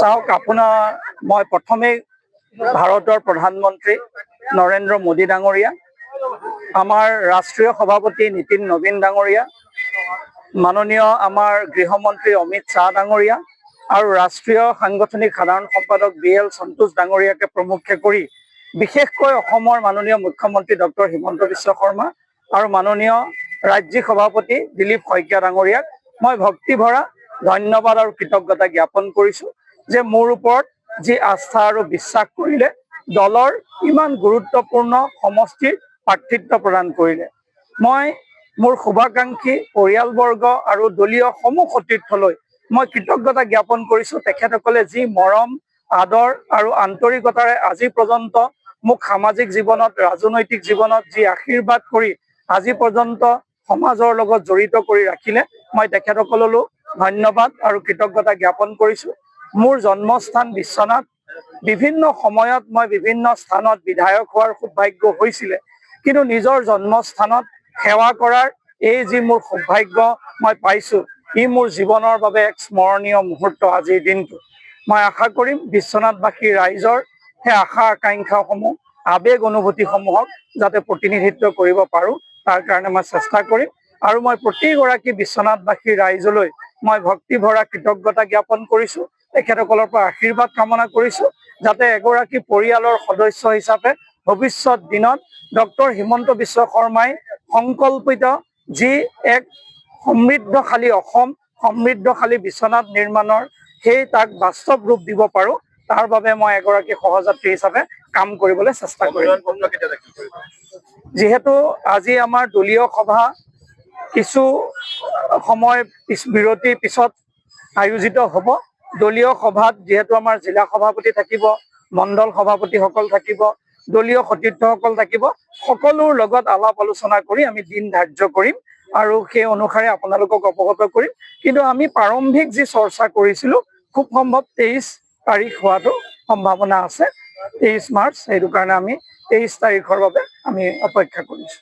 চাওক, আপোনাৰ মই প্ৰথমেই ভাৰতৰ প্ৰধানমন্ত্ৰী নৰেন্দ্ৰ মোদী ডাঙৰীয়া, আমাৰ ৰাষ্ট্ৰীয় সভাপতি নীতিন নবীন ডাঙৰীয়া, মাননীয় আমাৰ গৃহমন্ত্ৰী অমিত শ্বাহ ডাঙৰীয়া আৰু ৰাষ্ট্ৰীয় সাংগঠনিক সাধাৰণ সম্পাদক BL সন্তোষ ডাঙৰীয়াকে প্ৰমুখ্যে কৰি বিশেষকৈ অসমৰ মাননীয় মুখ্যমন্ত্ৰী ডক্টৰ হিমন্ত বিশ্ব শৰ্মা আৰু মাননীয় ৰাজ্যিক সভাপতি দিলীপ শইকীয়া ডাঙৰীয়াক মই ভক্তি ভৰা ধন্যবাদ আৰু কৃতজ্ঞতা জ্ঞাপন কৰিছোঁ যে মোৰ ওপৰত যি আস্থা আৰু বিশ্বাস কৰিলে, দলৰ ইমান গুৰুত্বপূৰ্ণ সমষ্টিৰ প্ৰাৰ্থিত্ব প্ৰদান কৰিলে। মই মোৰ শুভাকাংক্ষী পৰিয়ালবৰ্গ আৰু দলীয় সমূহ সতীৰ্থলৈ মই কৃতজ্ঞতা জ্ঞাপন কৰিছোঁ। তেখেতসকলে যি মৰম আদৰ আৰু আন্তৰিকতাৰে আজি পৰ্যন্ত মোক সামাজিক জীৱনত, ৰাজনৈতিক জীৱনত যি আশীৰ্বাদ কৰি আজি পৰ্যন্ত সমাজৰ লগত জড়িত কৰি ৰাখিলে, মই তেখেতসকললৈ ধন্যবাদ আৰু কৃতজ্ঞতা জ্ঞাপন কৰিছোঁ। মোৰ জন্মস্থান বিশ্বনাথ, বিভিন্ন সময়ত মই বিভিন্ন স্থানত বিধায়ক হোৱাৰ সৌভাগ্য হৈছিলে, কিন্তু নিজৰ জন্মস্থানত সেৱা কৰাৰ এই যি মোৰ সৌভাগ্য মই পাইছোঁ, ই মোৰ জীৱনৰ বাবে এক স্মৰণীয় মুহূৰ্ত। আজিৰ দিনটো মই আশা কৰিম বিশ্বনাথবাসী ৰাইজৰ সেই আশা আকাংক্ষাসমূহ, আবেগ অনুভূতিসমূহক যাতে প্ৰতিনিধিত্ব কৰিব পাৰোঁ, তাৰ কাৰণে মই চেষ্টা কৰিম। আৰু মই প্ৰতিগৰাকী বিশ্বনাথবাসী ৰাইজলৈ মই ভক্তি ভৰা কৃতজ্ঞতা জ্ঞাপন কৰিছোঁ। তেখেতসকলৰ পৰা আশীৰ্বাদ কামনা কৰিছোঁ যাতে এগৰাকী পৰিয়ালৰ সদস্য হিচাপে ভৱিষ্যত দিনত ডক্টৰ হিমন্ত বিশ্ব শৰ্মাই সংকল্পিত যি এক সমৃদ্ধশালী অসম, সমৃদ্ধশালী বিশ্বনাথ নিৰ্মাণৰ সেই তাক বাস্তৱ ৰূপ দিব পাৰোঁ, তাৰ বাবে মই এগৰাকী সহযাত্ৰী হিচাপে কাম কৰিবলৈ চেষ্টা কৰিম। যিহেতু আজি আমাৰ দলীয় সভা কিছু সময় বিৰতিৰ পিছত আয়োজিত হ'ব। দলীয় সভাত যিহেতু আমাৰ জিলা সভাপতি থাকিব, মণ্ডল সভাপতিসকল থাকিব, দলীয় সতীৰ্থসকল থাকিব, সকলোৰ লগত আলাপ আলোচনা কৰি আমি দিন ধাৰ্য কৰিম আৰু সেই অনুসাৰে আপোনালোকক অৱগত কৰিম। কিন্তু আমি প্ৰাৰম্ভিক যি চৰ্চা কৰিছিলোঁ, খুব সম্ভৱ 23 তাৰিখ হোৱাটো সম্ভাৱনা আছে, 23 মাৰ্চ। সেইটো কাৰণে আমি 23 তাৰিখৰ বাবে আমি অপেক্ষা কৰিছোঁ।